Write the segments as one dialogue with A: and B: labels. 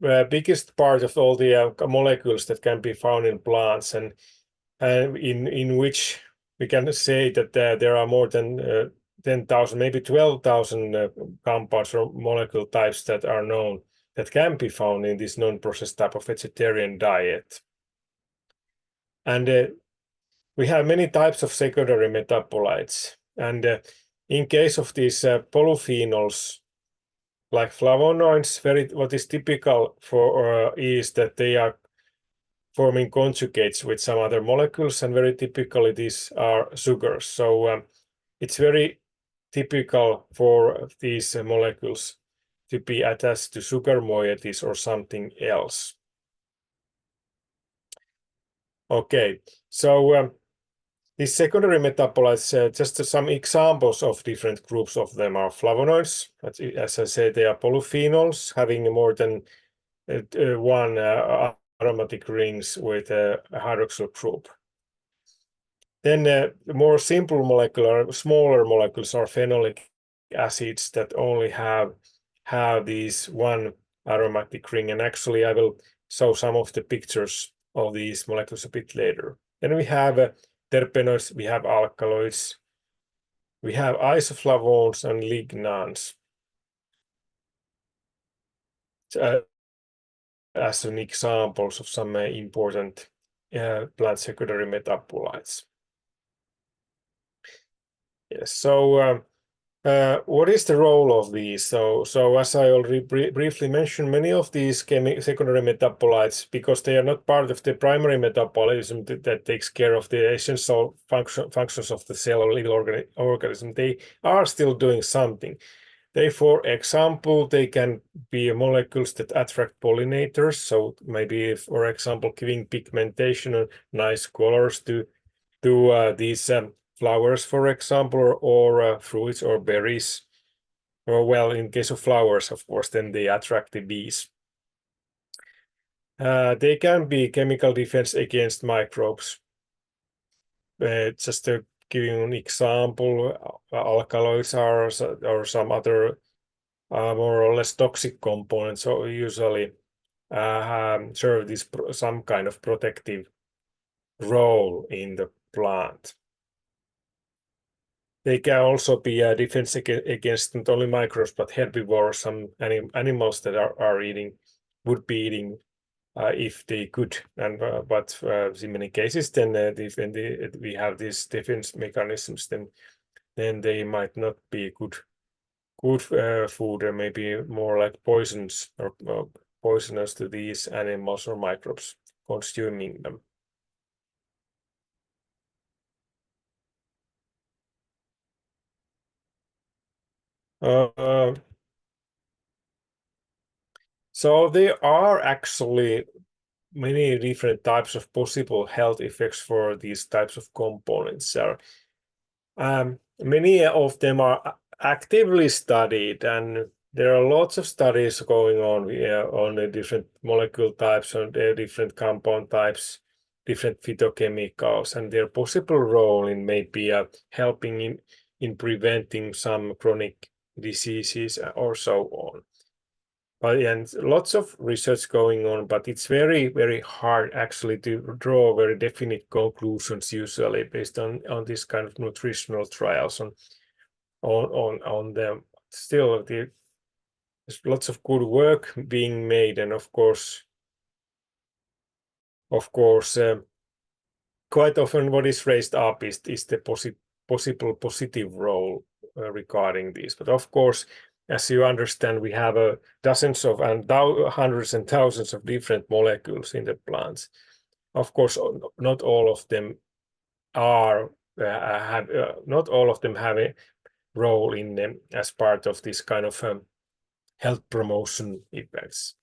A: biggest part of all the molecules that can be found in plants, and in which we can say that there are more than 10,000, maybe 12,000 compounds or molecule types that are known that can be found in this non-processed type of vegetarian diet. And we have many types of secondary metabolites. And in case of these polyphenols, like flavonoids, what is typical for is that they are forming conjugates with some other molecules, and very typically these are sugars. So it's very typical for these molecules to be attached to sugar moieties or something else. Okay, so these secondary metabolites, just some examples of different groups of them are flavonoids. As I said, they are polyphenols having more than one aromatic rings with a hydroxyl group. Then the more simple smaller molecules are phenolic acids that only have these one aromatic ring. And actually, I will show some of the pictures of these molecules a bit later. Then we have terpenoids, we have alkaloids, we have isoflavones and lignans as an examples of some important plant secondary metabolites. Yes, so what is the role of these? So as I already briefly mentioned, many of these secondary metabolites, because they are not part of the primary metabolism that takes care of the essential functions of the cell or little organism, they are still doing something. For example, they can be molecules that attract pollinators. So maybe, for example, giving pigmentation or nice colors to these flowers, for example, or fruits or berries. Or, well, in case of flowers, of course, then they attract the bees. They can be chemical defense against microbes. Just to give you an example, alkaloids or some other more or less toxic components, so usually serve this some kind of protective role in the plant. They can also be a defense against not only microbes but herbivores, some animals that would be eating if they could. But in many cases, then when we have these defense mechanisms, then they might not be good food, or maybe more like poisons or poisonous to these animals or microbes consuming them. So there are actually many different types of possible health effects for these types of components. Many of them are actively studied, and there are lots of studies going on the different molecule types and different compound types, different phytochemicals, and their possible role in maybe helping in preventing some chronic diseases or so on. And lots of research going on, but it's very, very hard actually to draw very definite conclusions usually based on this kind of nutritional trials on them. Still, there's lots of good work being made, and of course, quite often what is raised up is the possible positive role regarding this. But of course, as you understand, we have dozens of and hundreds and thousands of different molecules in the plants. Of course, not all of them have a role in them as part of this kind of health promotion effects.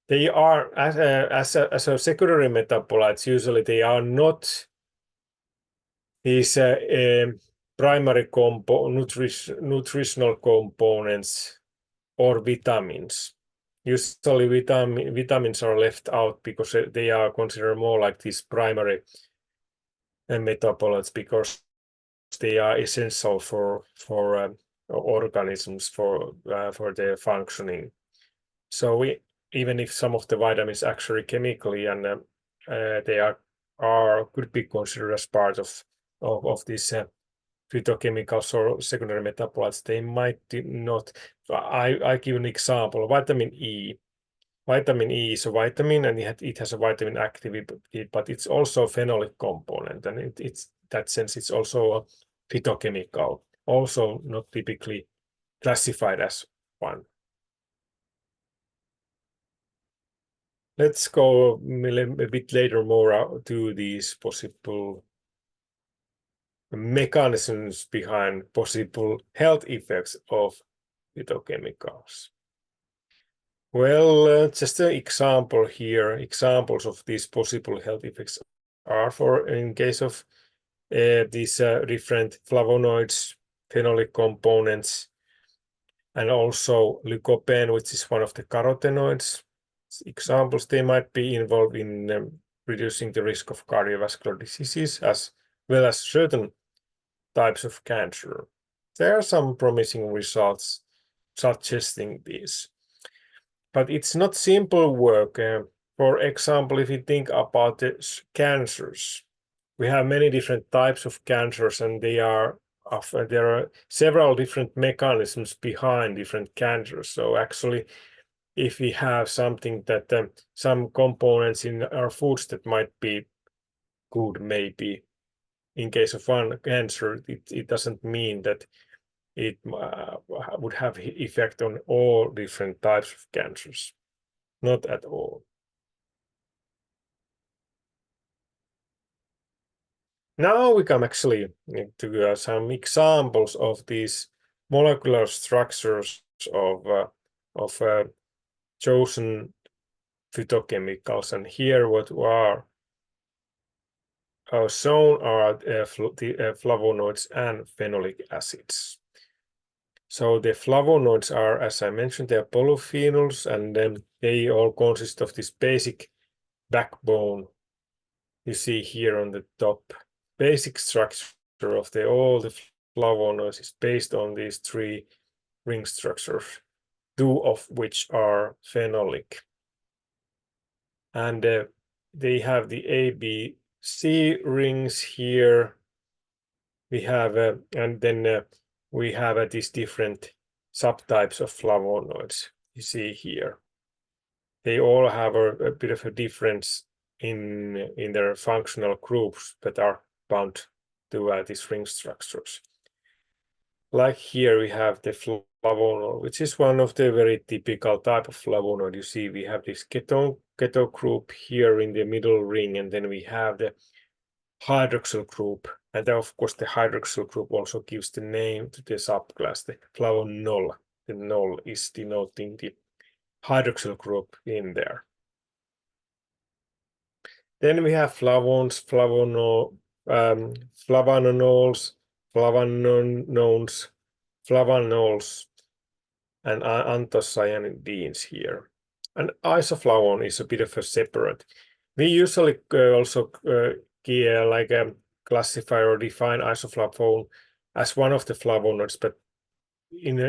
A: They are as a secondary metabolites. Usually, they are not these primary nutritional components or vitamins. Usually vitamins are left out because they are considered more like these primary metabolites, because they are essential for organisms for their functioning. So even if some of the vitamins actually chemically and they could be considered as part of these phytochemicals or secondary metabolites, they might not. I give an example: vitamin E. Vitamin E is a vitamin, and it has a vitamin activity, but it's also a phenolic component, and it's that sense it's also a phytochemical, also not typically classified as one. Let's go a bit later more to these possible mechanisms behind possible health effects of phytochemicals. Well, just an example here. Examples of these possible health effects are in case of these different flavonoids, phenolic components, and also lycopene, which is one of the carotenoids. Examples, they might be involved in reducing the risk of cardiovascular diseases as well as certain types of cancer. There are some promising results suggesting this. But it's not simple work. For example, if you think about the cancers, we have many different types of cancers, and there are several different mechanisms behind different cancers. So actually, if we have something that some components in our foods that might be good, maybe in case of one cancer, it doesn't mean that it would have effect on all different types of cancers. Not at all. Now we come actually to some examples of these molecular structures of chosen phytochemicals, and here what are shown are the flavonoids and phenolic acids. So the flavonoids are, as I mentioned, they are polyphenols, and then they all consist of this basic backbone you see here on the top. Basic structure of all the flavonoids is based on these three ring structures, two of which are phenolic. And they have the A, B, C rings here. We have, and then we have these different subtypes of flavonoids you see here. They all have a bit of a difference in their functional groups that are bound to these ring structures. Like here we have the flavonoid, which is one of the very typical type of flavonoid. You see we have this keto group here in the middle ring, and then we have the hydroxyl group. And then of course the hydroxyl group also gives the name to the subclass, the flavonol. The nol is denoting the hydroxyl group in there. Then we have flavones, flavanols, flavanols, and anthocyanidins here. And isoflavone is a bit of a separate. We usually also classify or define isoflavone as one of the flavonoids, but in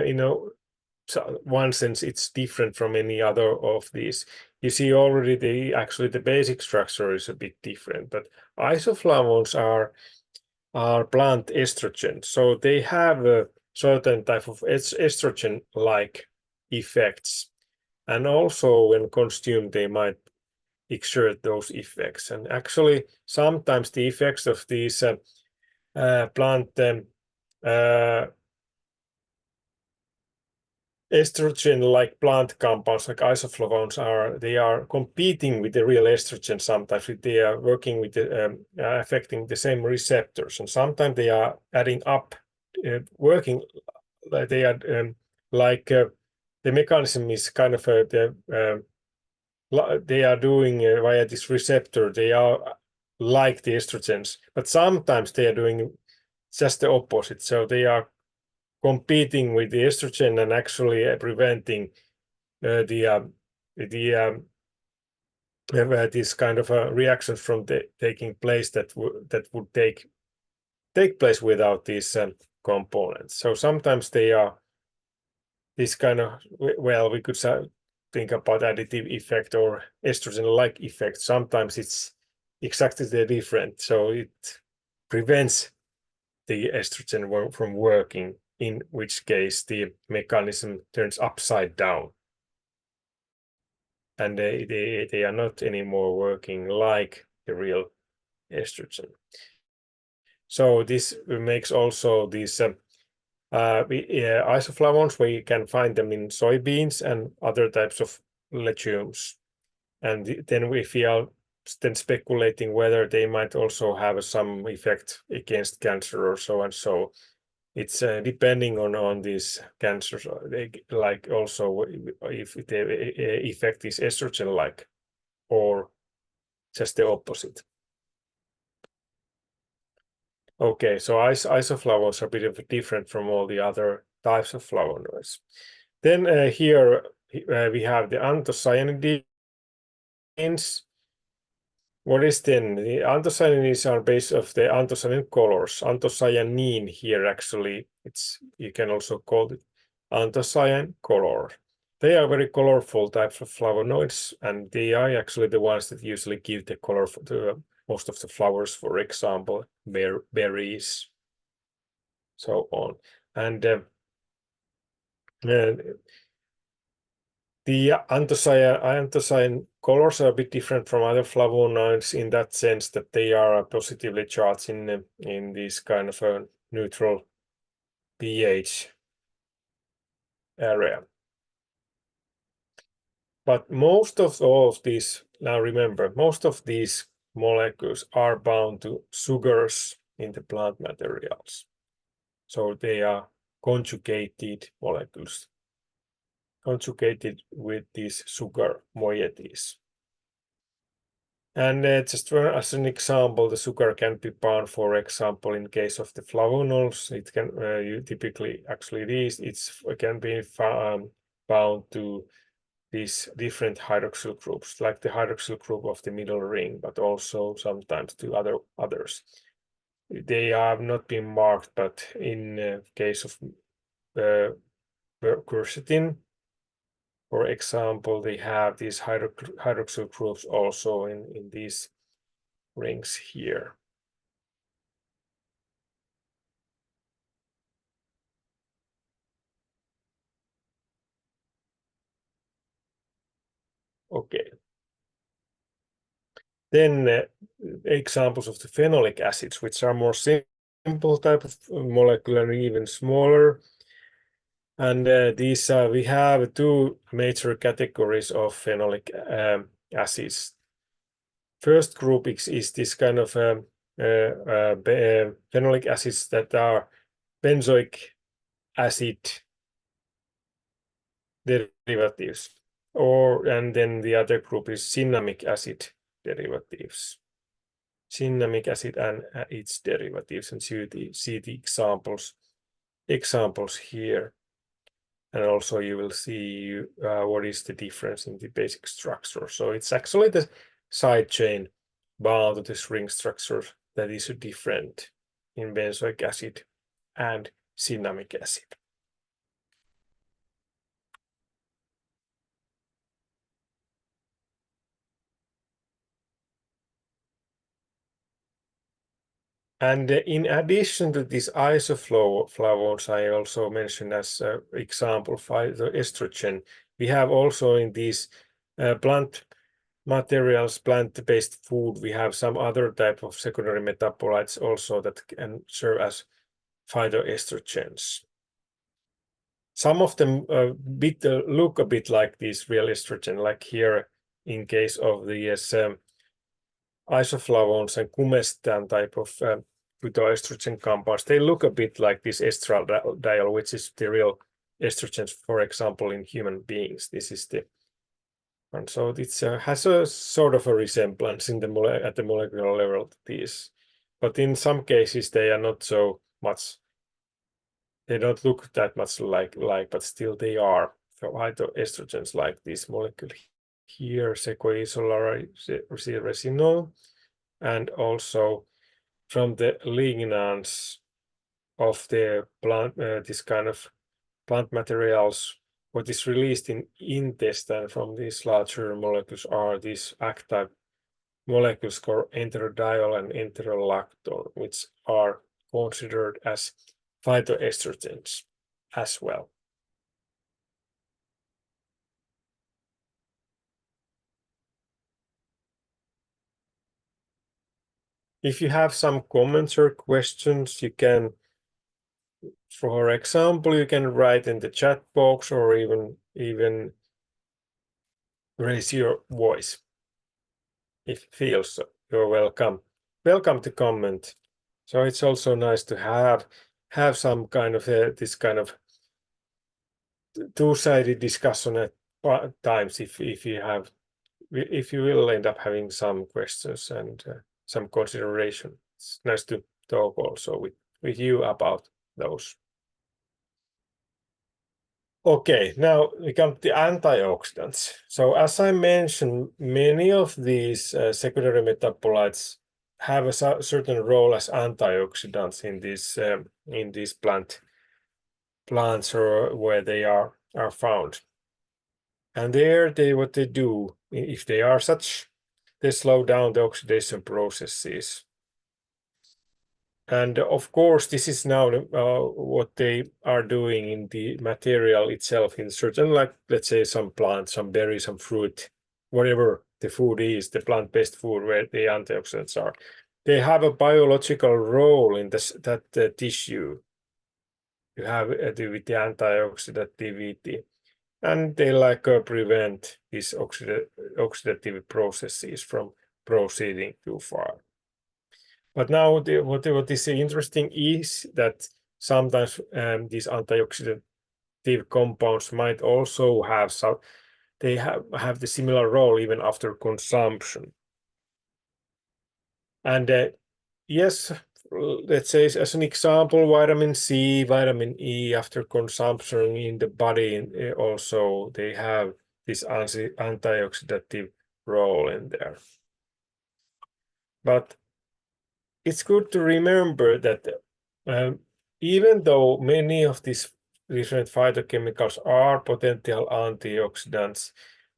A: one sense it's different from any other of these. You see already the basic structure is a bit different, but isoflavones are plant estrogen, so they have a certain type of estrogen-like effects, and also when consumed they might exert those effects. And actually sometimes the effects of these plant estrogen-like plant compounds like isoflavones they are competing with the real estrogen. Sometimes they are working with affecting the same receptors, and sometimes they are adding up, working like they are the mechanism is kind of they are doing via this receptor. They are like the estrogens, but sometimes they are doing just the opposite. So they are competing with the estrogen and actually preventing these kind of reactions from taking place that would take place without these components. So sometimes they are this kind of, well, we could think about additive effect or estrogen-like effect, sometimes it's exactly the different. So it prevents the estrogen from working, in which case the mechanism turns upside down. And they are not anymore working like the real estrogen. So this makes also these isoflavones, we can find them in soybeans and other types of legumes. And then if we are then speculating whether they might also have some effect against cancer or so and so. It's depending on these cancers, like also if the effect is estrogen-like or just the opposite. Okay, so isoflavones are a bit of different from all the other types of flavonoids. Then here we have the anthocyanidins. What is then? The anthocyanins are based of the anthocyanin colors. Anthocyanin here actually, you can also call it anthocyan color. They are very colorful types of flavonoids, and they are actually the ones that usually give the color to most of the flowers, for example, berries, so on. And the anthocyan colors are a bit different from other flavonoids in that sense that they are positively charged in this kind of a neutral pH area. But most of all of these, now remember, most of these molecules are bound to sugars in the plant materials. So they are conjugated molecules, conjugated with these sugar moieties. And just as an example, the sugar can be bound, for example, in case of the flavonols, it can typically actually it can be bound to these different hydroxyl groups, like the hydroxyl group of the middle ring, but also sometimes to others. They have not been marked, but in case of quercetin, for example, they have these hydroxyl groups also in these rings here. Okay. Then examples of the phenolic acids, which are more simple type of molecule and even smaller. And these we have two major categories of phenolic acids. First group is this kind of phenolic acids that are benzoic acid derivatives, and then the other group is cinnamic acid derivatives. Cinnamic acid and its derivatives, and see the examples here. And also you will see what is the difference in the basic structure. So it's actually the side chain bound to this ring structure that is different in benzoic acid and cinnamic acid. And in addition to these isoflavones, I also mentioned as example phytoestrogen. We have also in these plant materials, plant-based food, we have some other type of secondary metabolites also that can serve as phytoestrogens. Some of them look a bit like these real estrogen, like here in case of the isoflavones and cumestan type of phytoestrogen compounds. They look a bit like this estradiol, which is the real estrogens, for example, in human beings. This is the and so it has a sort of a resemblance in at the molecular level to these, but in some cases they are not so much. They don't look that much like, but still they are phytoestrogens like this molecule here, secoisolarresinol, and also from the lignans of the plant, this kind of plant materials what is released in intestine from these larger molecules are these active molecules called enterodiol and enterolactone, which are considered as phytoestrogens as well. If you have some comments or questions, you can, for example, you can write in the chat box or even raise your voice if you feel so. You're welcome. Welcome to comment. So it's also nice to have some kind of this kind of two-sided discussion at times if you will end up having some questions and some consideration. It's nice to talk also with you about those. Okay, now we come to the antioxidants. So as I mentioned, many of these secondary metabolites have a certain role as antioxidants in these plants or where they are found. And what they do, if they are such, they slow down the oxidation processes. And of course, this is now what they are doing in the material itself in certain, like, let's say, some plants, some berries, some fruit, whatever the food is, the plant-based food where the antioxidants are. They have a biological role in that tissue. You have with the antioxidativity. And they prevent these oxidative processes from proceeding too far. But now what is interesting is that sometimes these antioxidative compounds might also have they have the similar role even after consumption. And yes, let's say as an example, vitamin C, vitamin E after consumption in the body also they have this antioxidative role in there. But it's good to remember that even though many of these different phytochemicals are potential antioxidants,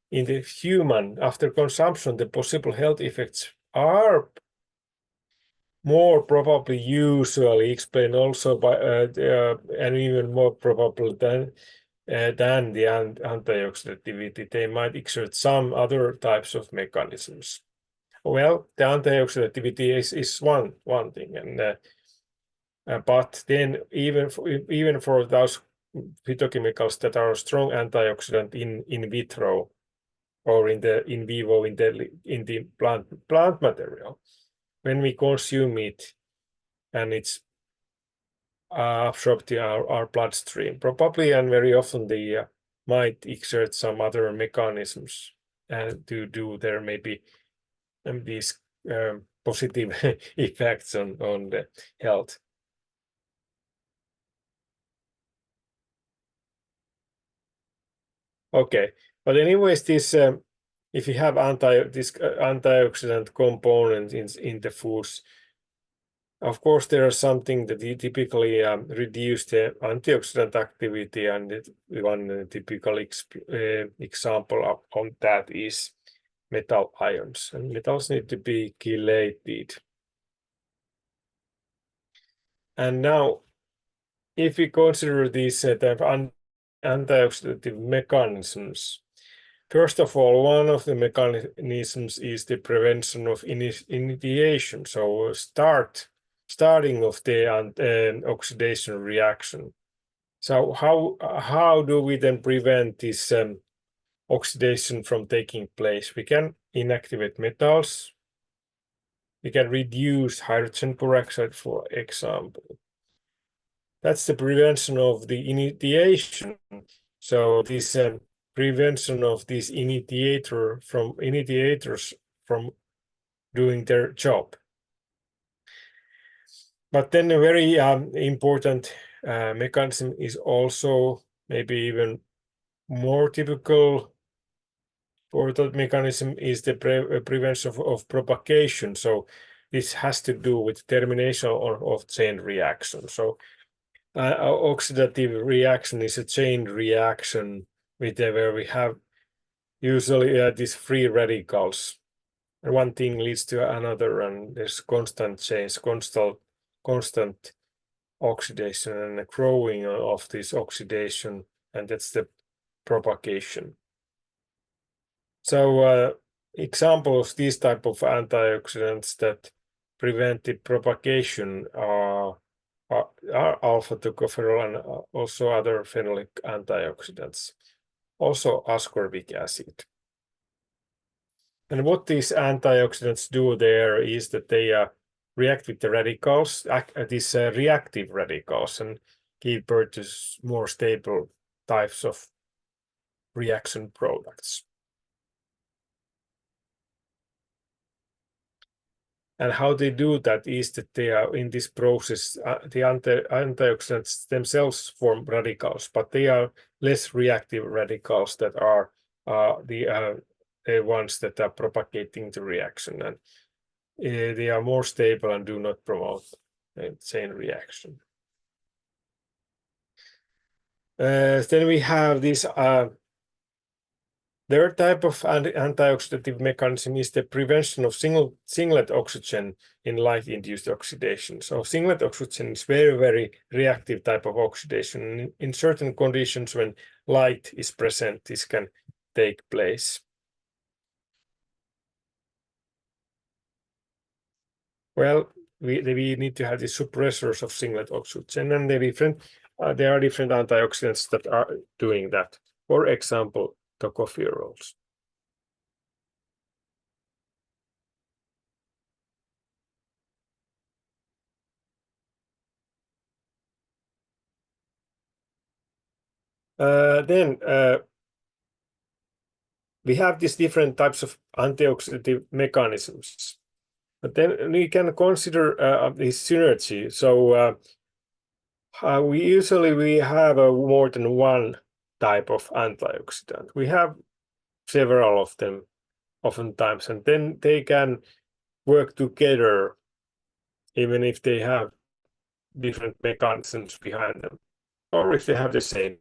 A: in the human, after consumption, the possible health effects are more probably usually explained also by and even more probable than the antioxidativity. They might exert some other types of mechanisms. Well, the antioxidativity is one thing, and but then even for those phytochemicals that are strong antioxidant in vitro or in vivo in the plant material, when we consume it and it's absorbed to our bloodstream, probably and very often they might exert some other mechanisms to do there maybe these positive effects on the health. Okay, but anyways, this if you have antioxidant components in the foods, of course there are something that you typically reduce the antioxidant activity, and one typical example on that is metal ions, and metals need to be chelated. And now, if we consider these type of antioxidative mechanisms, first of all, one of the mechanisms is the prevention of initiation, so starting of the oxidation reaction. So how do we then prevent this oxidation from taking place? We can inactivate metals. We can reduce hydrogen peroxide, for example. That's the prevention of the initiation. So this prevention of these initiators from doing their job. But then a very important mechanism is also maybe even more typical for that mechanism is the prevention of propagation. So this has to do with termination of chain reaction. So oxidative reaction is a chain reaction where we have usually these free radicals. And one thing leads to another, and there's constant change, constant oxidation and growing of this oxidation, and that's the propagation. So examples these type of antioxidants that prevent the propagation are alpha tocopherol and also other phenolic antioxidants, also ascorbic acid. And what these antioxidants do there is that they react with the radicals, these reactive radicals, and give birth to more stable types of reaction products. And how they do that is that they are in this process, the antioxidants themselves form radicals, but they are less reactive radicals that are the ones that are propagating the reaction, and they are more stable and do not promote a chain reaction. Then we have this third type of antioxidative mechanism is the prevention of singlet oxygen in light-induced oxidation. So singlet oxygen is very reactive type of oxidation. In certain conditions when light is present, this can take place. Well, we need to have the suppressors of singlet oxygen, and there are different antioxidants that are doing that. For example, tocopherols. Then we have these different types of antioxidative mechanisms, but then we can consider this synergy. So we usually have more than one type of antioxidant. We have several of them oftentimes, and then they can work together even if they have different mechanisms behind them, or if they have the same.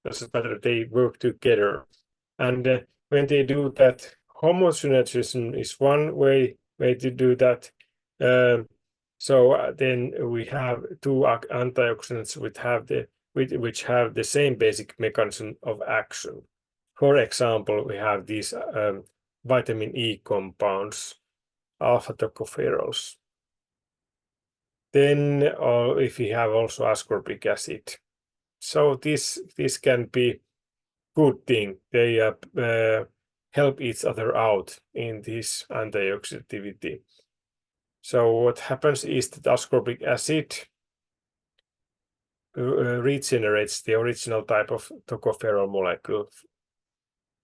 A: Doesn't matter, they work together. And when they do that, homosynergism is one way to do that. So then we have two antioxidants which have the same basic mechanism of action. For example, we have these vitamin E compounds, alpha tocopherols. Then if we have also ascorbic acid. So this can be good thing. They help each other out in this antioxidativity. So what happens is that ascorbic acid regenerates the original type of tocopherol molecule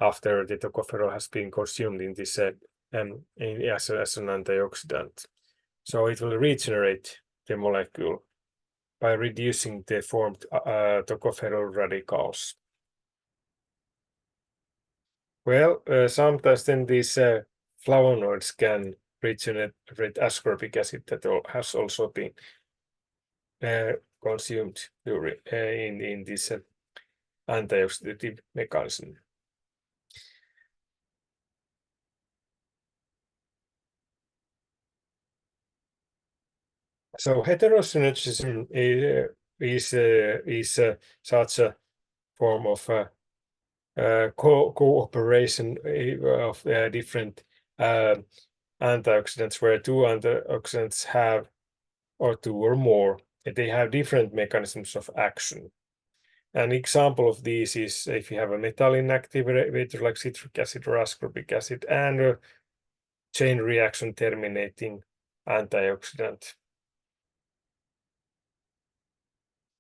A: after the tocopherol has been consumed in this as an antioxidant. So it will regenerate the molecule by reducing the formed tocopherol radicals. Well, sometimes then these flavonoids can regenerate ascorbic acid that has also been consumed during in this antioxidative mechanism. So heterosynergism is such a form of cooperation of different antioxidants, where two antioxidants have, or two or more, they have different mechanisms of action. An example of these is if you have a metal inactivator like citric acid or ascorbic acid and a chain reaction terminating antioxidant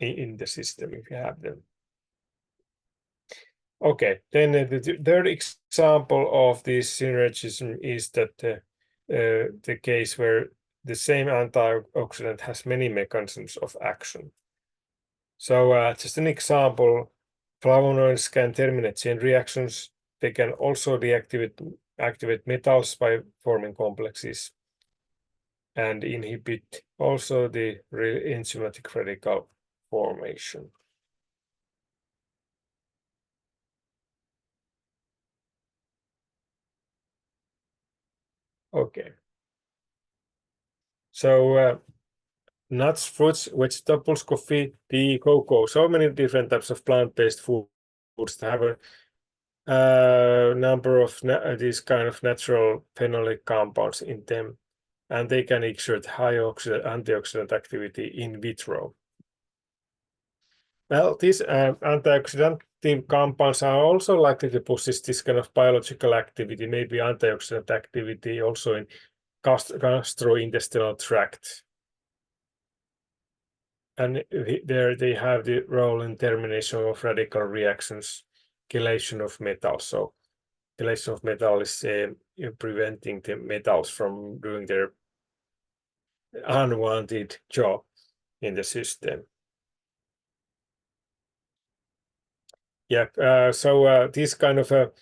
A: in the system, if you have them. Okay, then the third example of this synergism is that the case where the same antioxidant has many mechanisms of action. So just an example, flavonoids can terminate chain reactions. They can also activate metals by forming complexes and inhibit also the enzymatic radical formation. Okay. So nuts, fruits, vegetables, coffee, tea, cocoa, so many different types of plant-based foods that have a number of these kind of natural phenolic compounds in them, and they can exert high antioxidant activity in vitro. Well, these antioxidant compounds are also likely to possess this kind of biological activity, maybe antioxidant activity also in gastrointestinal tract. And there they have the role in termination of radical reactions, chelation of metals. So chelation of metal is preventing the metals from doing their unwanted job in the system. Yeah, so these kind of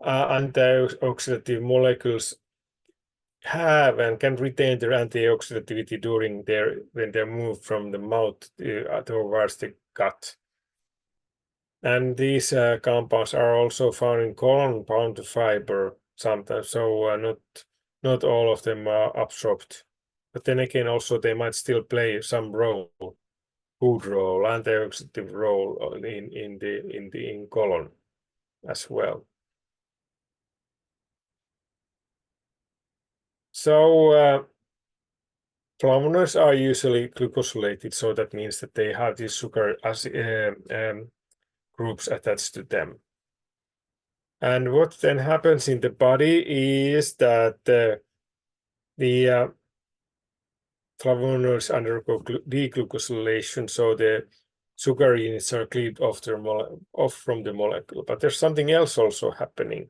A: antioxidative molecules have and can retain their antioxidativity when they move from the mouth towards the gut. And these compounds are also found in colon bound to fiber sometimes, so not all of them are absorbed. But then again, also they might still play some role, food role, antioxidant role in colon as well. So flavonoids are usually glucosylated, so that means that they have these sugar groups attached to them. And what then happens in the body is that the flavonoids undergo deglucosylation, so the sugar units are cleaved off from the molecule. But there's something else also happening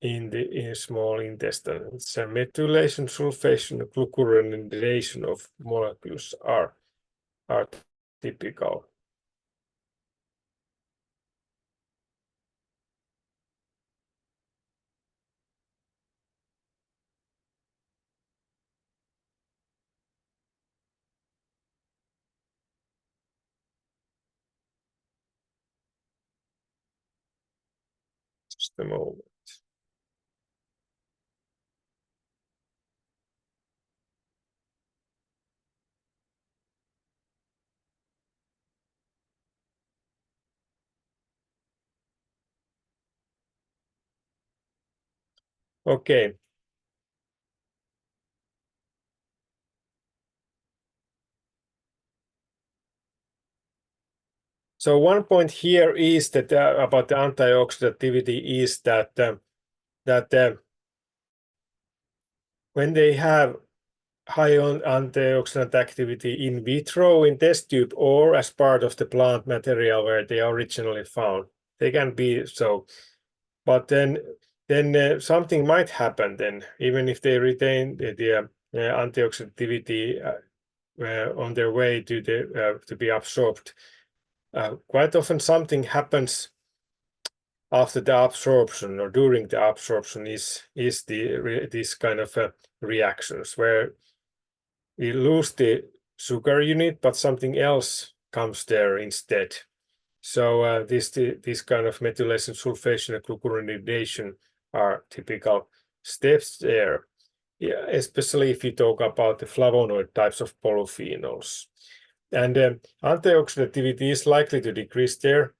A: in the small intestine. It's a methylation, sulfation, glucuronidation of molecules are typical. Just a moment. Okay. So one point here is that about the antioxidativity is that when they have high antioxidant activity in vitro in test tube or as part of the plant material where they are originally found, they can be so. But then something might happen then, even if they retain the antioxidativity on their way to be absorbed. Quite often something happens after the absorption or during the absorption is this kind of reactions where we lose the sugar unit, but something else comes there instead. So this kind of methylation, sulfation, and glucuronidation are typical steps there. Yeah, especially if you talk about the flavonoid types of polyphenols. And antioxidativity is likely to decrease there.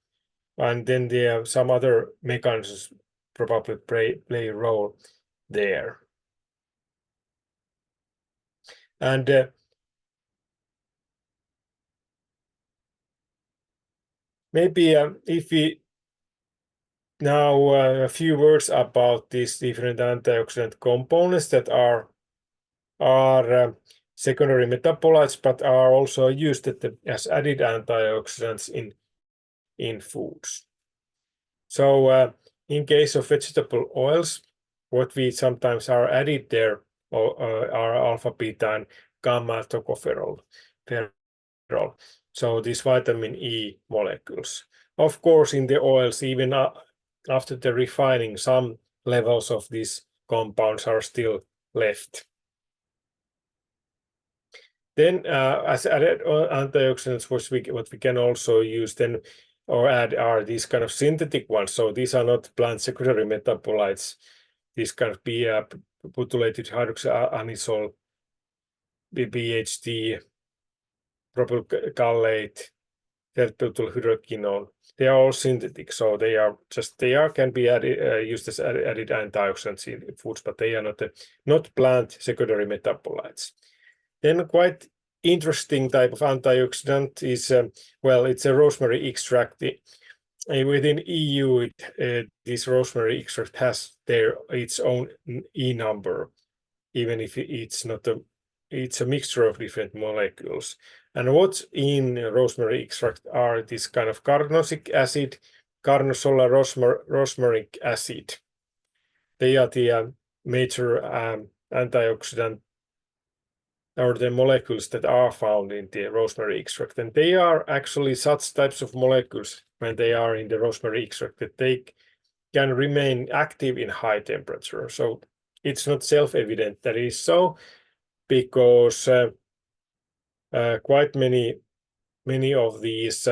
A: And then there are some other mechanisms probably play a role there. And maybe if we now a few words about these different antioxidant components that are secondary metabolites, but are also used as added antioxidants in foods. So in case of vegetable oils, what we sometimes are added there are alpha, beta, and gamma tocopherol. So these vitamin E molecules. Of course, in the oils, even after the refining, some levels of these compounds are still left. Then, as added antioxidants, what we can also use then or add are these kind of synthetic ones. So these are not plant secondary metabolites. this kind of butylated hydroxyanisole, BHT, propylgallate, butylhydroquinone. They are all synthetic, so can be used as added antioxidants in foods, but they are not plant secondary metabolites. Then quite interesting type of antioxidant is it's a rosemary extract. Within EU, this rosemary extract has its own E number, even if it's not it's a mixture of different molecules. And what's in rosemary extract are this kind of carnosic acid, carnosola rosmaric acid. They are the major antioxidant, or the molecules that are found in the rosemary extract. And they are actually such types of molecules when they are in the rosemary extract that they can remain active in high temperature. So it's not self-evident that is so, because quite many of these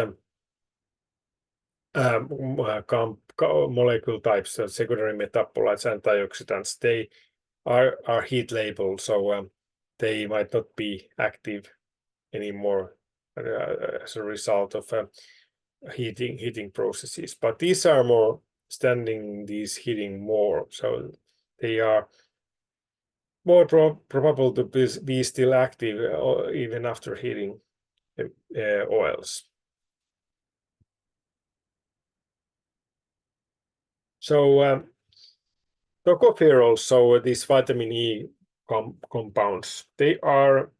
A: molecule types, secondary metabolites, antioxidants, they are heat labeled, so they might not be active anymore as a result of heating processes. But these are more standing these heating more, so they are more probable to be still active even after heating oils. So tocopherols, so these vitamin E compounds, they are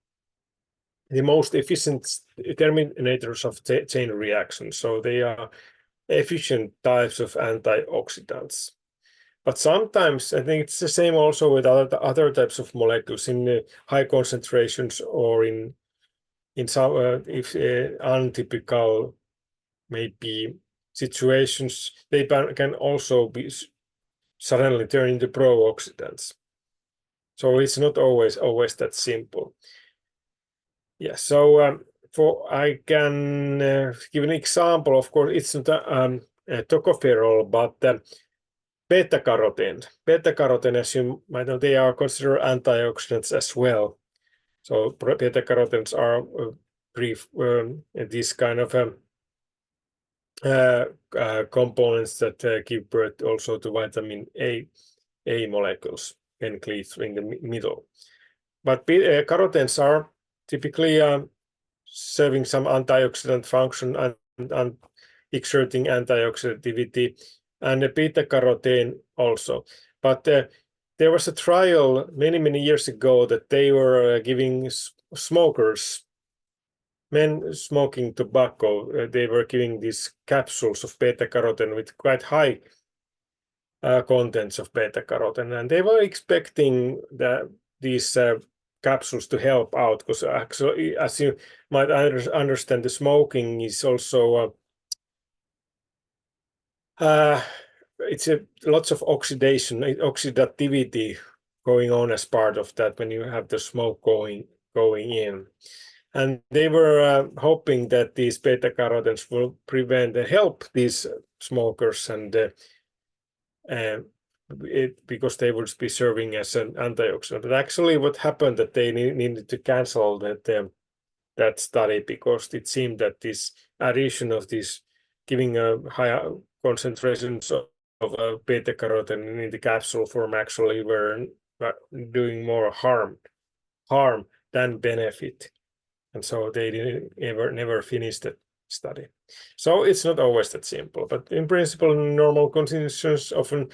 A: the most efficient terminators of chain reactions. So they are efficient types of antioxidants. But sometimes I think it's the same also with other types of molecules in high concentrations, or in some if untypical maybe situations, they can also be suddenly turn into pro-oxidants. So it's not always that simple. Yeah. So I can give an example. Of course, it's not a tocopherol, but beta-carotene. Beta-carotene, as you might know, they are considered antioxidants as well. So beta-carotenes are these kind of components that give birth also to vitamin A molecules enclosed in the middle. But carotenes are typically serving some antioxidant function and exerting antioxidativity, and the beta-carotene also. But there was a trial many years ago that they were giving smokers, men smoking tobacco, they were giving these capsules of beta-carotene with quite high contents of beta-carotene, and they were expecting these capsules to help out, because actually, as you might understand, the smoking is also it's lots of oxidativity going on as part of that when you have the smoke going in. And they were hoping that these beta-carotenes will prevent and help these smokers, and because they would be serving as an antioxidant. But actually, what happened that they needed to cancel that study, because it seemed that this addition of this giving a higher concentrations of beta-carotene in the capsule form actually were doing more harm than benefit. And so they never finished the study. So it's not always that simple, but in principle, in normal conditions, often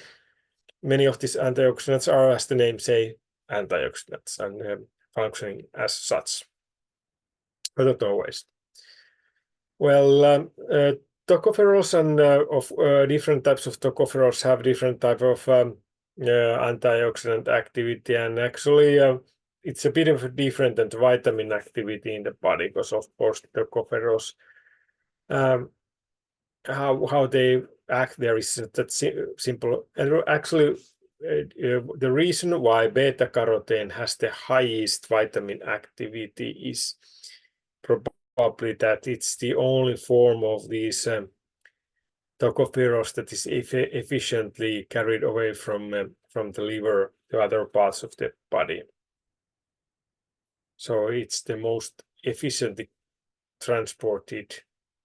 A: many of these antioxidants are, as the name say, antioxidants, and functioning as such, but not always. Well, tocopherols and of different types of tocopherols have different type of antioxidant activity, and actually it's a bit of different than vitamin activity in the body, because of course tocopherols, how they act there is that simple. And actually the reason why beta-carotene has the highest vitamin activity is probably that it's the only form of these tocopherols that is efficiently carried away from from the liver to other parts of the body. So it's the most efficiently transported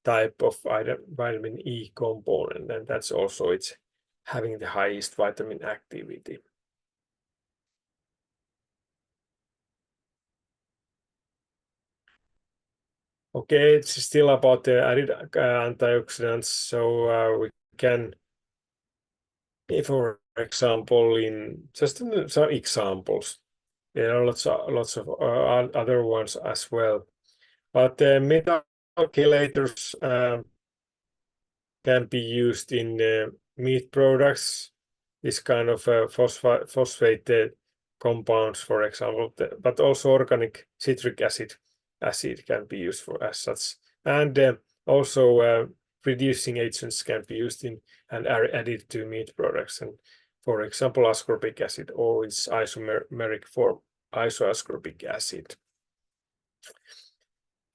A: type of vitamin E component, and that's also it's having the highest vitamin activity. Okay, it's still about the added antioxidants. So we can, for example, in just some examples, there are lots of other ones as well. But metal chelators can be used in meat products. This kind of phosphate compounds, for example, but also organic citric acid can be used for as such, and also reducing agents can be used in and are added to meat products, and for example, ascorbic acid or its isomeric form, isoascorbic acid.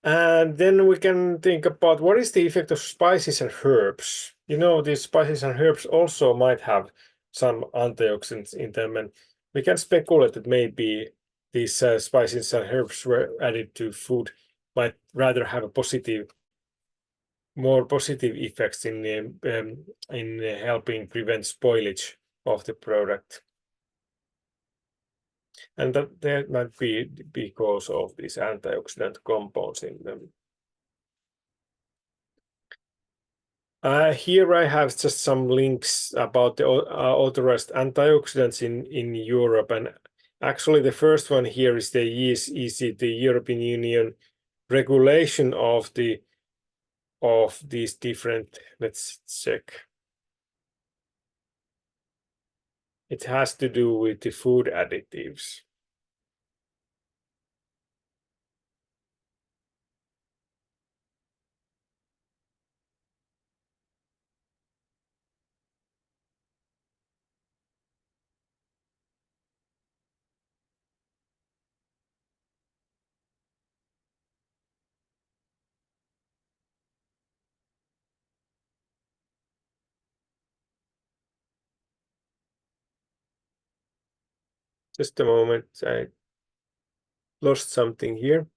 A: And then we can think about what is the effect of spices and herbs. You know, these spices and herbs also might have some antioxidants in them, and we can speculate that maybe these spices and herbs were added to food might rather have a more positive effects in helping prevent spoilage of the product. And that might be because of these antioxidant compounds in them. Here I have just some links about the authorized antioxidants in Europe, and actually the first one here is the EC, the European Union regulation of these different. Let's check. It has to do with the food additives. Just a moment, I lost something here.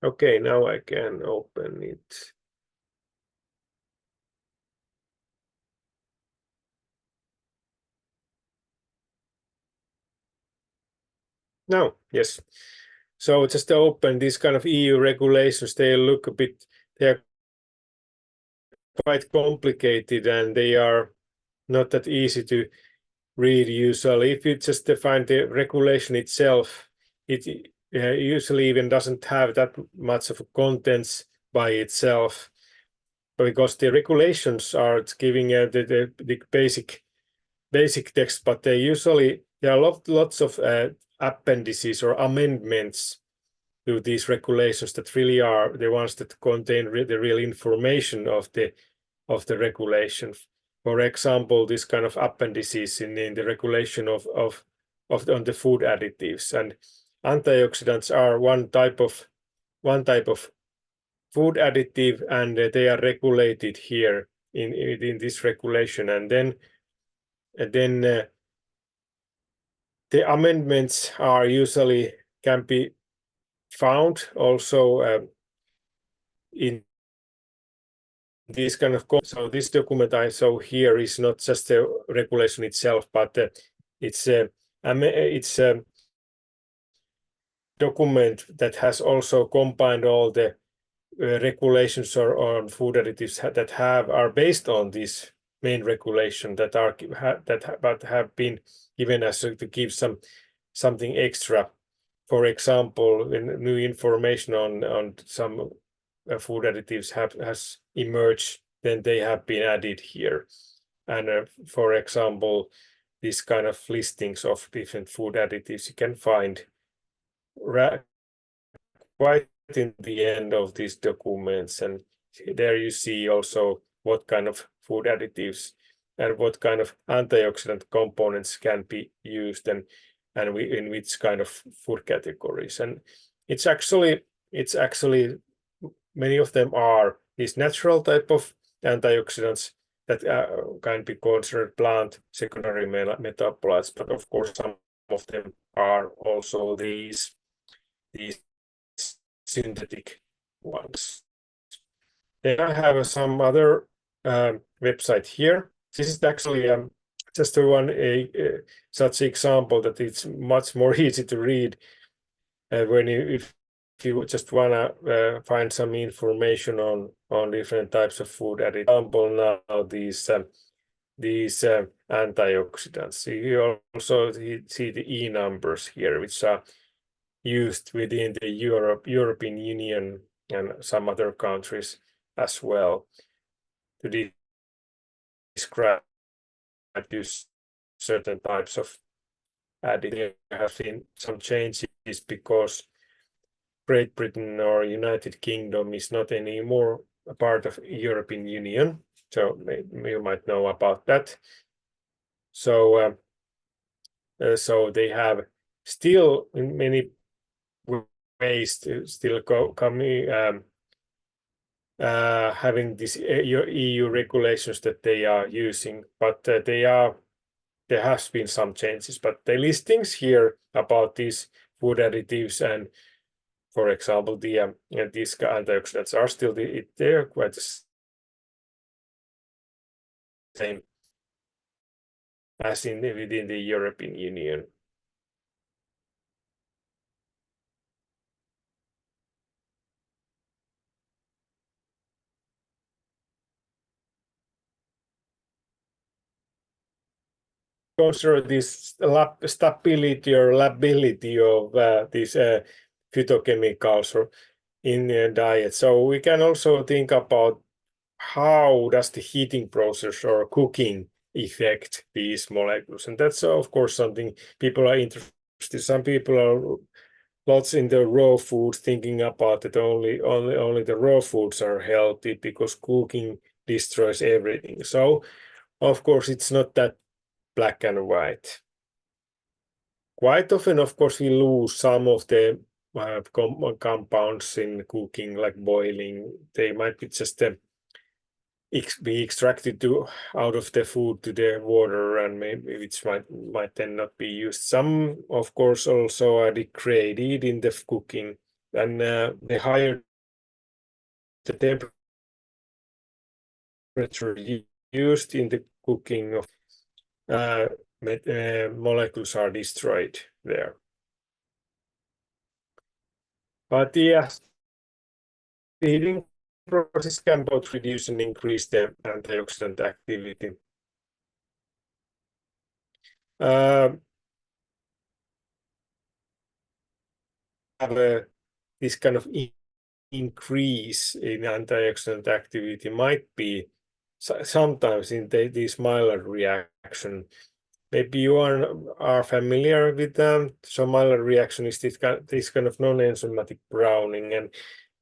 A: Okay, now I can open it. Now, yes. So just to open these kind of EU regulations, they look a bit, they're quite complicated and they are not that easy to read usually. If you just define the regulation itself, it usually even doesn't have that much of contents by itself, because the regulations are giving the basic text, but they usually there are lots of appendices or amendments to these regulations that really are the ones that contain the real information of the regulation. For example, this kind of appendices in the regulation on the food additives, and antioxidants are one type of food additive, and they are regulated here in this regulation, and then the amendments are usually can be found also in this kind of. So this document I show here is not just the regulation itself, but it's a document that has also combined all the regulations on food additives that are based on this main regulation that have been given us to give something extra. For example, when new information on some food additives has emerged, then they have been added here. And for example, this kind of listings of different food additives you can find right in the end of these documents, and there you see also what kind of food additives and what kind of antioxidant components can be used, and in which kind of food categories. And it's actually many of them are these natural type of antioxidants that can be considered plant secondary metabolites, but of course some of them are also these synthetic ones. Then I have some other website here. This is actually just such example that it's much more easy to read when if you just wanna find some information on different types of food. At example, now these antioxidants. You also see the E numbers here, which are used within the European Union and some other countries as well to describe certain types of additives. There have been some changes because Great Britain or United Kingdom is not anymore a part of European Union, so you might know about that. So so they have still in many ways to still having these EU regulations that they are using, but there has been some changes. But the listings here about these food additives and, for example, these antioxidants are still they're quite the same as within the European Union. Consider this stability or lability of these phytochemicals in the diet. So we can also think about how does the heating process or cooking affect these molecules, and that's of course something people are interested. Some people are lots in the raw foods, thinking about that only the raw foods are healthy because cooking destroys everything. So of course it's not that black and white. Quite often, of course, we lose some of the compounds in cooking, like boiling. They might be just be extracted out of the food to the water, and maybe which might then not be used. Some, of course, also are degraded in the cooking, and the higher the temperature used in the cooking of molecules are destroyed there. But yes, the heating process can both reduce and increase the antioxidant activity. This kind of increase in antioxidant activity might be sometimes in this Maillard reaction. Maybe you are familiar with them. So Maillard reaction is this kind of non-enzymatic browning, and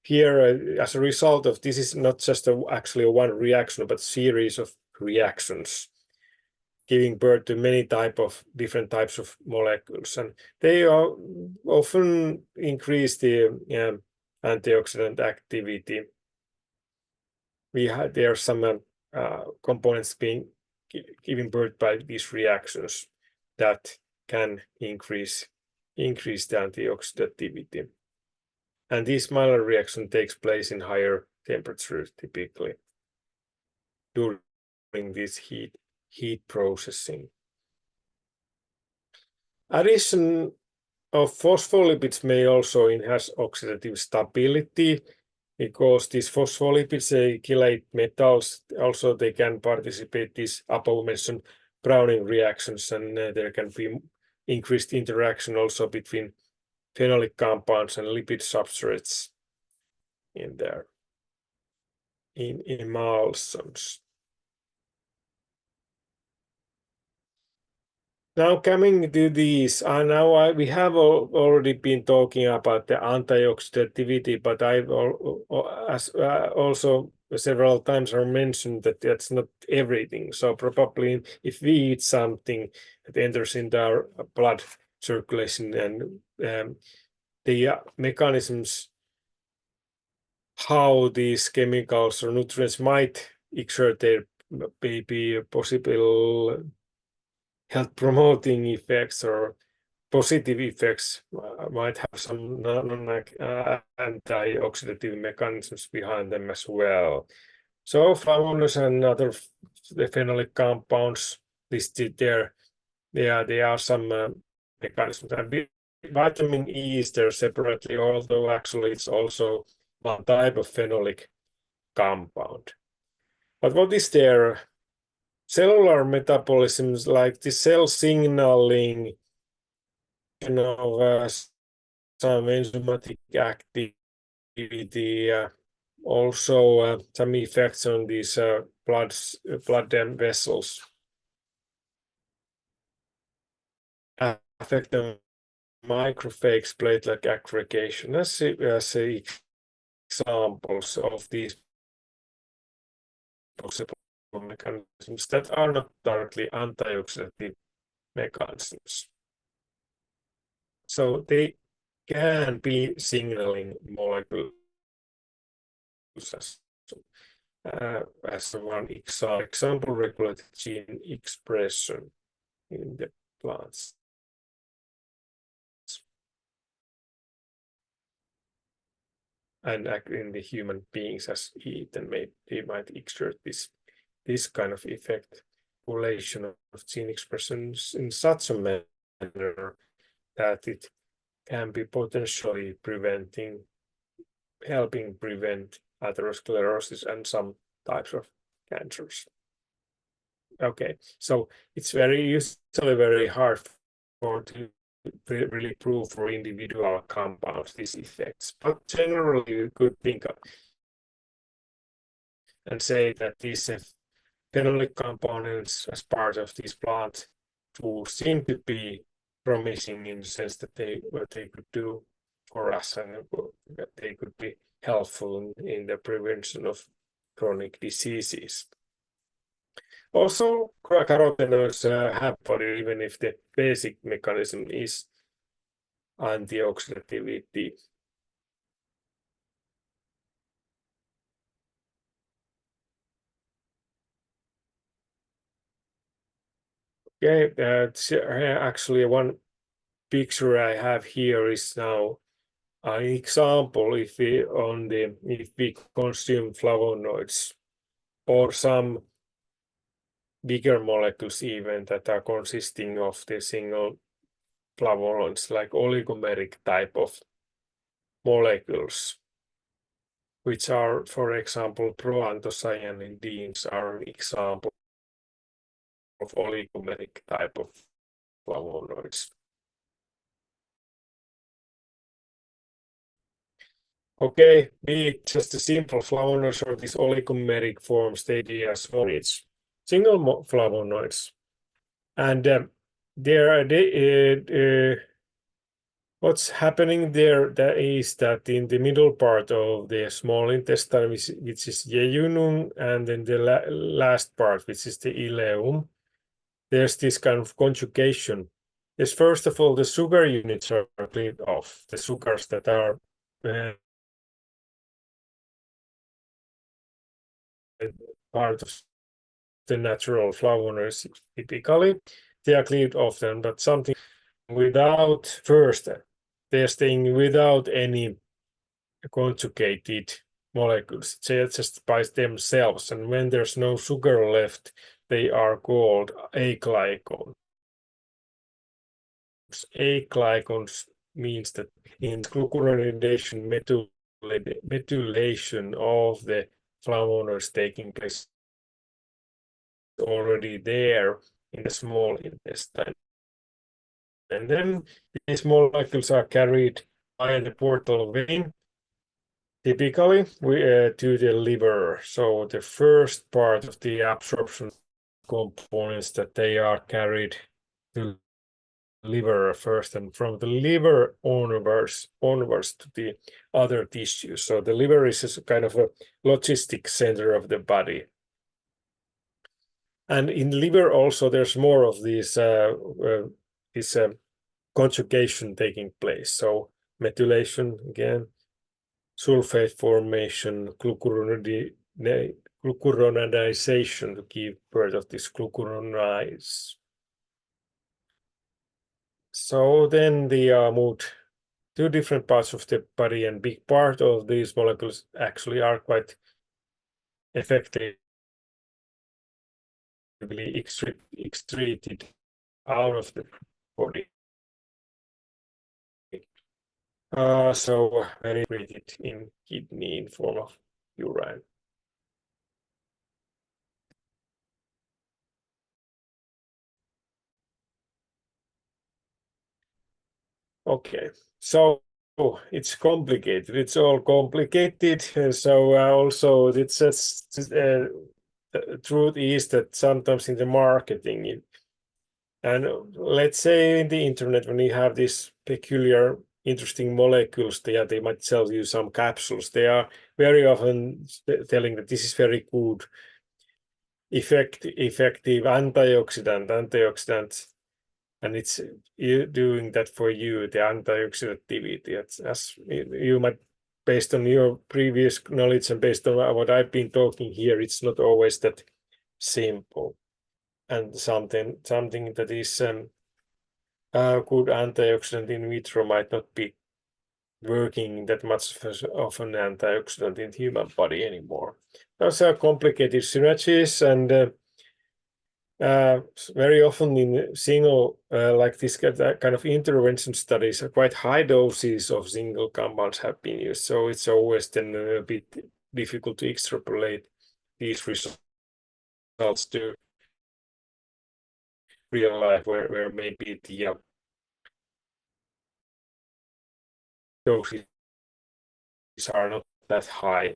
A: here, as a result of this, is not just actually one reaction, but series of reactions, giving birth to many different types of molecules, and they often increase the antioxidant activity. There are some components being given birth by these reactions that can increase the antioxidativity. And this Maillard reaction takes place in higher temperatures typically during this heat processing. Addition of phospholipids may also enhance oxidative stability, because these phospholipids chelate metals. Also, they can participate these above mentioned browning reactions, and there can be increased interaction also between phenolic compounds and lipid substrates in there in emulsions. Now coming to these, we have already been talking about the antioxidativity, but I've also several times are mentioned that that's not everything. So probably if we eat something that enters into our blood circulation, and the mechanisms how these chemicals or nutrients might exert their maybe possible health promoting effects or positive effects, might have some antioxidative mechanisms behind them as well. So flavonoids and other the phenolic compounds listed there, there are some mechanisms. And vitamin E is there separately, although actually it's also one type of phenolic compound. But what is their cellular metabolisms, like the cell signaling, some enzymatic activity, also some effects on these blood vessels affect the macrophage platelet aggregation as examples of these possible mechanisms that are not directly antioxidative mechanisms. So they can be signaling molecules as one example, regulated gene expression in the plants. And in the human beings as eat, and they might exert this kind of effect, population of gene expressions in such a manner that it can be potentially helping prevent atherosclerosis and some types of cancers. Okay, so it's usually very hard to really prove for individual compounds these effects, but generally you could think of and say that these phenolic components as part of these plant tools seem to be promising in the sense that what they could do for us, and that they could be helpful in the prevention of chronic diseases. Also, carotenoids have body, even if the basic mechanism is antioxidativity. Okay, actually one picture I have here is now an example if we consume flavonoids or some bigger molecules even that are consisting of the single flavonoids, like oligomeric type of molecules, which are, for example, proanthocyanidins are an example of oligomeric type of flavonoids. Okay, be it just a simple flavonoids or these oligomeric forms, they are as flavonoids, single flavonoids. And what's happening there that is that in the middle part of the small intestine, which is jejunum, and then the last part, which is the ileum, there's this kind of conjugation. Yes, first of all, the sugar units are cleaved off, the sugars that are part of the natural flavonoids typically, they are cleaved off them, but something without first, they're staying without any conjugated molecules, just by themselves, and when there's no sugar left, they are called aglycons. Aglycons means that in glucuronidation methylation of the flavonoids taking place already there in the small intestine. And then these molecules are carried by the portal vein, typically to the liver. So the first part of the absorption components that they are carried to liver first, and from the liver onwards to the other tissues. So the liver is a kind of a logistic center of the body. And in liver also, there's more of this conjugation taking place. So methylation again, sulfate formation, glucuronidization to give birth of this glucuronide. So then they are moved to different parts of the body, and big part of these molecules actually are quite effectively excreted out of the body. So when it treated in kidney in form of urine. Okay, so it's complicated. It's all complicated. So also it's just the truth is that sometimes in the marketing, and let's say in the internet, when you have these peculiar, interesting molecules, they might sell you some capsules. They are very often telling that this is very good, effective antioxidant, and it's doing that for you, the antioxidativity. As you might, based on your previous knowledge and based on what I've been talking here, it's not always that simple. And something that is a good antioxidant in vitro might not be working that much of an antioxidant in human body anymore. Those are complicated synergies, and very often in single like this kind of intervention studies, quite high doses of single compounds have been used. So it's always then a bit difficult to extrapolate these results to real life, where maybe the doses are not that high.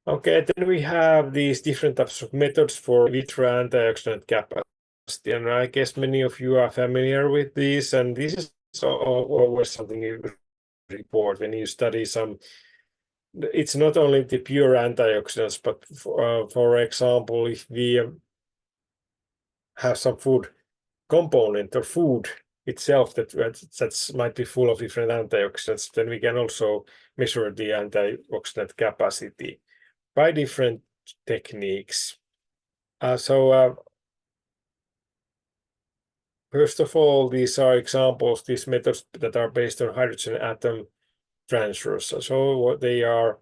A: Okay, then we have these different types of methods for in vitro antioxidant capacity, and I guess many of you are familiar with these, and this is always something you report when you study some. It's not only the pure antioxidants, but for example, if we have some food component or food itself that might be full of different antioxidants, then we can also measure the antioxidant capacity by different techniques. First of all, these are examples, these methods that are based on hydrogen atom transfers. So what they are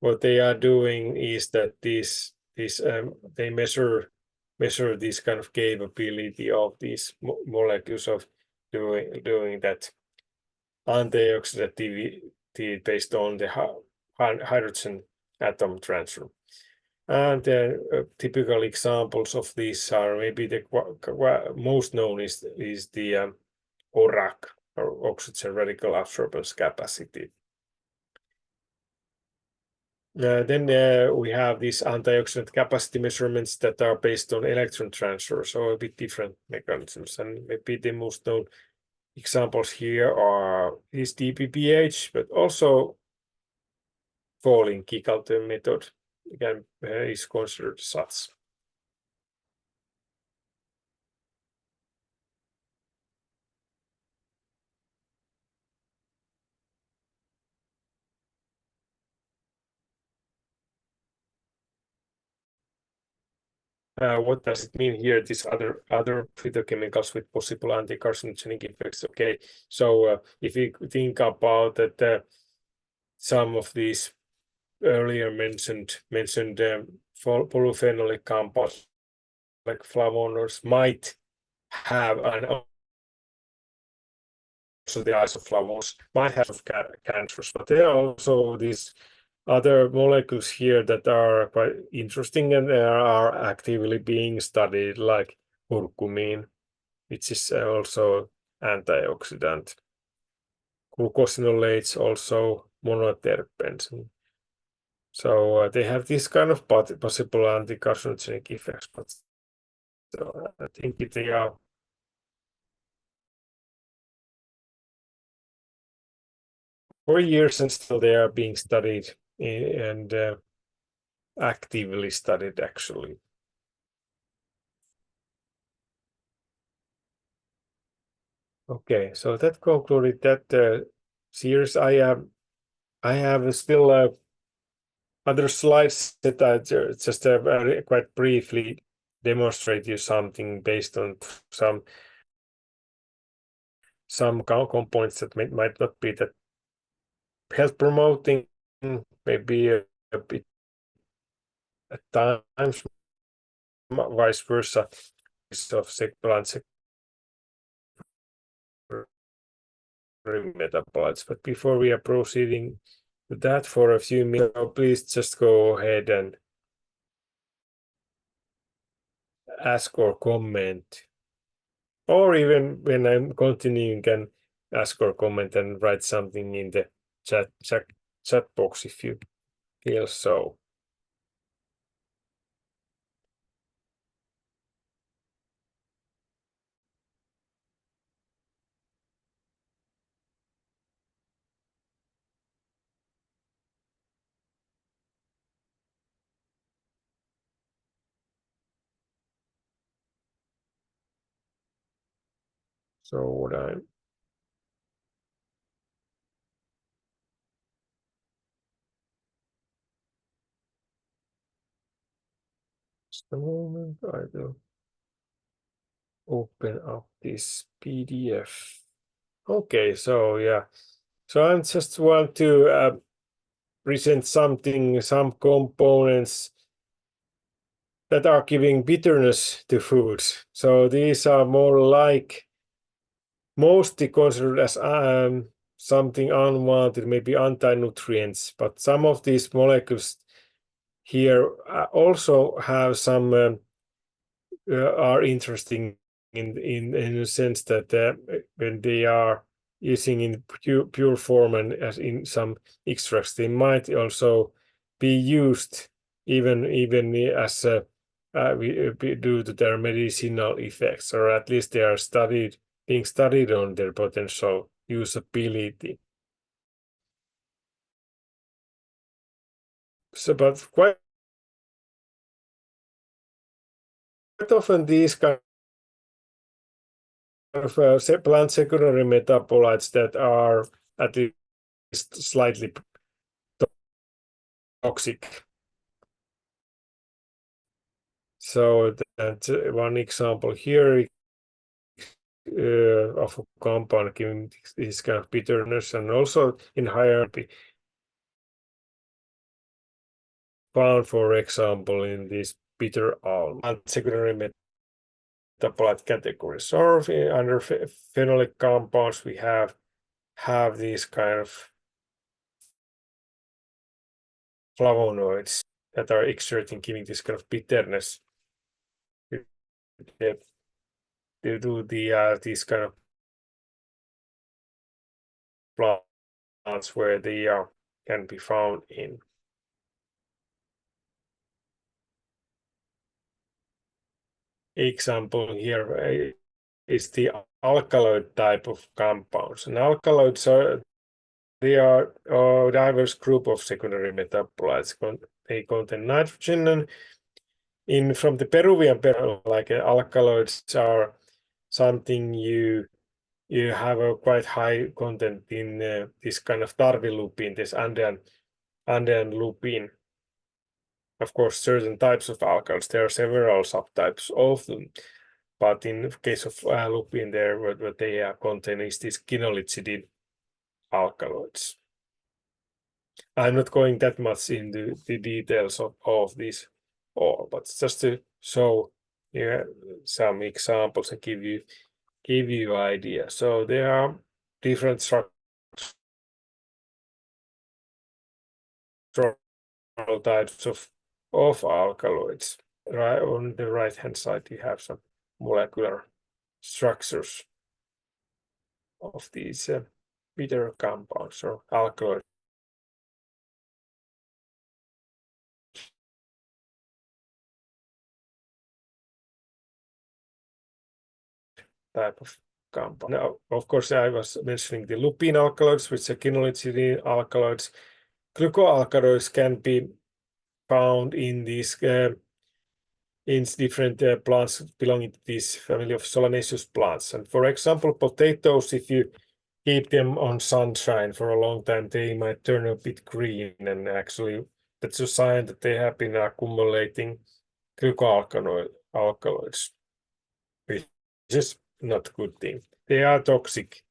A: doing is that they measure this kind of capability of these molecules of doing that antioxidativity based on the hydrogen atom transfer. And typical examples of these are maybe the most known is the ORAC, or oxygen radical absorbance capacity. Then we have these antioxidant capacity measurements that are based on electron transfer, so a bit different mechanisms. And maybe the most known examples here are this DPPH, but also falling Kikalter method again is considered such. What does it mean here? These other phytochemicals with possible anti-carcinogenic effects. Okay, so if you think about that, some of these earlier mentioned polyphenolic compounds like flavonoids might have, and also the isoflavones might have cancers, but there are also these other molecules here that are quite interesting and are actively being studied, like curcumin, which is also antioxidant. Glucosinolates, also monoterpenes. So they have this kind of possible anti-carcinogenic effects, but So I think they are 4 years and still they are being studied and actively studied actually. Okay, so that concluded that series. I have still other slides that I just quite briefly demonstrate you something based on some components that might not be that health promoting, maybe a bit at times, vice versa, of plant metabolites. But before we are proceeding with that for a few minutes, please just go ahead and ask or comment, or even when I'm continuing, can ask or comment and write something in the chat box if you feel so. So what I'm just a moment, I will open up this PDF. Okay, so yeah, so I just want to present something, some components that are giving bitterness to foods. So these are more like mostly considered as something unwanted, maybe anti-nutrients, but some of these molecules here also have some are interesting in a sense that when they are using in pure form and as in some extracts, they might also be used even as due to their medicinal effects, or at least they are being studied on their potential usability. So, but quite often these kind of plant secondary metabolites that are at least slightly toxic. So that's one example here of a compound giving this kind of bitterness, and also in higher found, for example, in this bitter almond secondary metabolite categories. Or under phenolic compounds, we have these kind of flavonoids that are exerting, giving this kind of bitterness. They do these kind of plants where they can be found in. Example here is the alkaloid type of compounds. And alkaloids they are a diverse group of secondary metabolites. They contain nitrogen, and from the Peruvian like alkaloids are something you have a quite high content in this kind of tarvilupine, this Andean lupine. Of course, certain types of alcohols, there are several subtypes of them. But in the case of lupine, there what they contain is these quinolicidine alkaloids. I'm not going that much into the details of this all, but just to show some examples and give you idea. So there are different structural types of alkaloids. Right on the right hand side, you have some molecular structures of these bitter compounds or alkaloids. type of compound. Now, of course, I was mentioning the lupine alkaloids, which are quinoline alkaloids. Glucoalkaloids can be found in these in different plants belonging to this family of solanaceous plants. And for example, potatoes, if you keep them on sunshine for a long time, they might turn a bit green, and actually that's a sign that they have been accumulating glucoalkaloids, which is not a good thing. They are toxic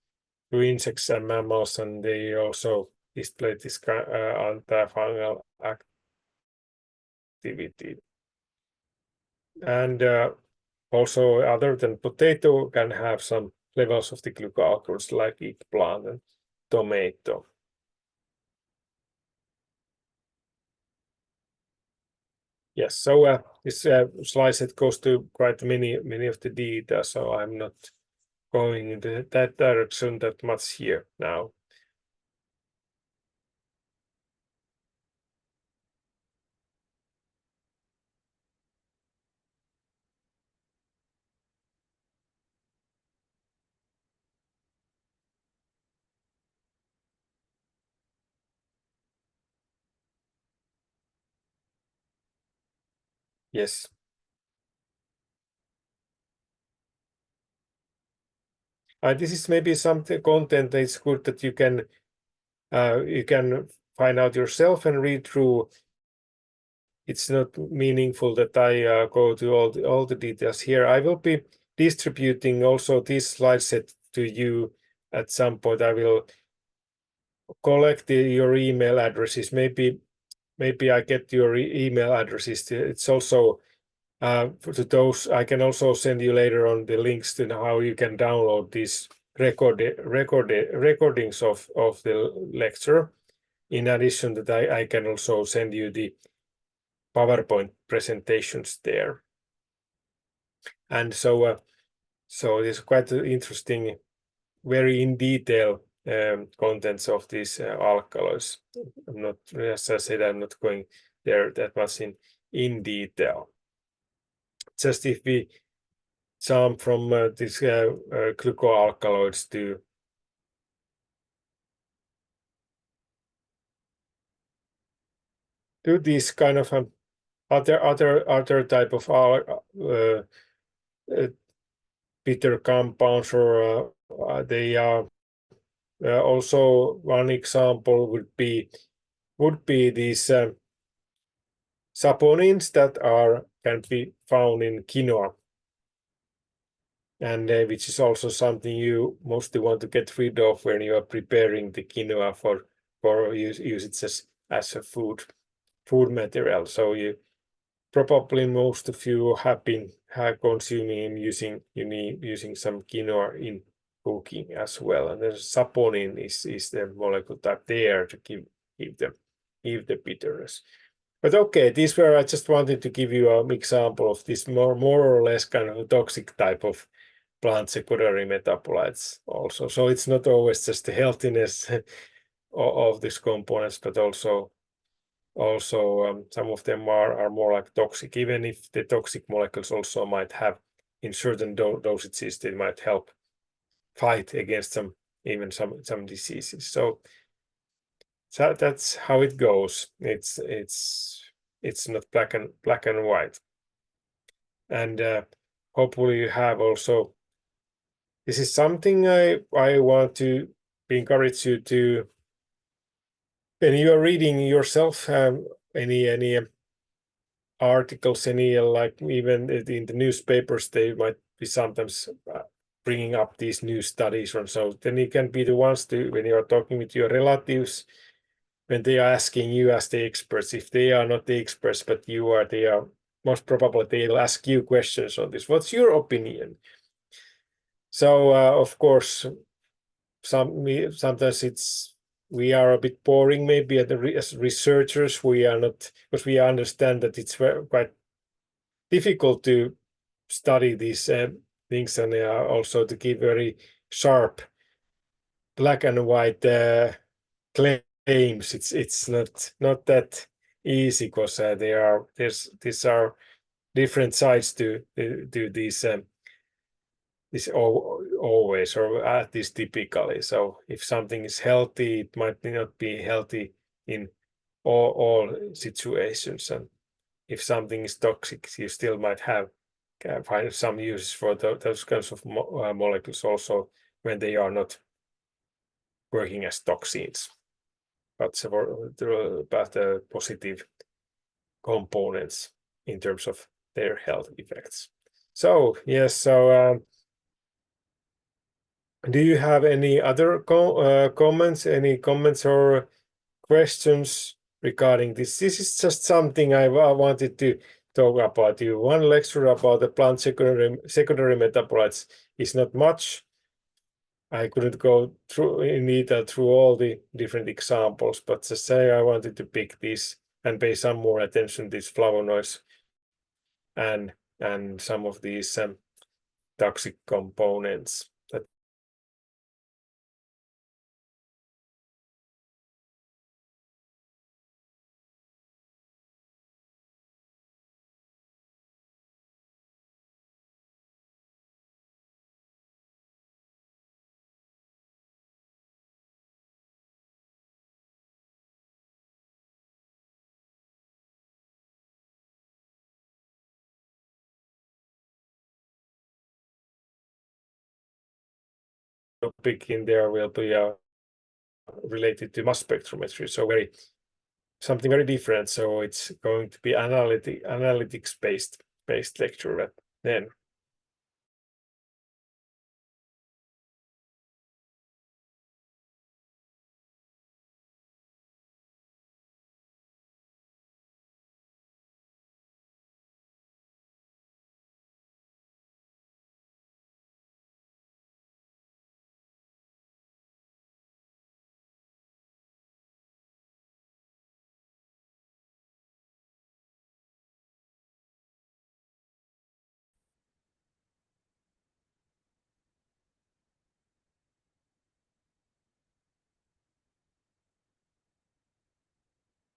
A: to insects and mammals, and they also display this antifungal activity. And also, other than potato, can have some levels of the glucoalkaloids like eggplant and tomato. Yes, so this slide set goes to quite many of the details, so I'm not going in that direction that much here now. Yes. This is maybe some content that is good that you can find out yourself and read through. It's not meaningful that I go to all the details here. I will be distributing also this slide set to you at some point. I will collect your email addresses. Maybe I get your email addresses. It's also to those. I can also send you later on the links to how you can download these recordings of the lecture. In addition, that I can also send you the PowerPoint presentations there. And so it's quite interesting, very in detail contents of these alkaloids. I'm not, as I said, I'm not going there that much in detail. Just if we jump from these glucoalkaloids to these kind of other type of bitter compounds, or they are also one example would be these saponins that can be found in quinoa, and which is also something you mostly want to get rid of when you are preparing the quinoa for use it as a food material. So you probably most of you have been consuming using some quinoa in cooking as well, and the saponin is the molecule type there to give the bitterness. But okay, these were, I just wanted to give you an example of this more or less kind of a toxic type of plant secondary metabolites also. So it's not always just the healthiness of these components, but also some of them are more like toxic, even if the toxic molecules also might have in certain dosages, they might help fight against some diseases. So that's how it goes. It's not black and white. And hopefully you have also, this is something I want to encourage you to, when you are reading yourself any articles, like even in the newspapers, they might be sometimes bringing up these new studies, and so then you can be the ones to, when you are talking with your relatives, when they are asking you as the experts, if they are not the experts but you are, they are most probably they'll ask you questions on this. What's your opinion? So of course, sometimes we are a bit boring maybe as researchers. We are not, because we understand that it's quite difficult to study these things, and also to give very sharp black and white claims. It's not that easy, because these are different sides to these always, or at least typically. So if something is healthy, it might not be healthy in all situations. And if something is toxic, you still might can find some uses for those kinds of molecules also when they are not working as toxins, but positive components in terms of their health effects. So yes, so do you have any other comments? Any comments or questions regarding this? This is just something I wanted to talk about. One lecture about the plant secondary metabolites is not much. I couldn't go through in detail through all the different examples, but just say I wanted to pick this and pay some more attention to these flavonoids and some of these toxic components. That topic in there will be related to mass spectrometry. So something very different. So it's going to be analytics based lecture then.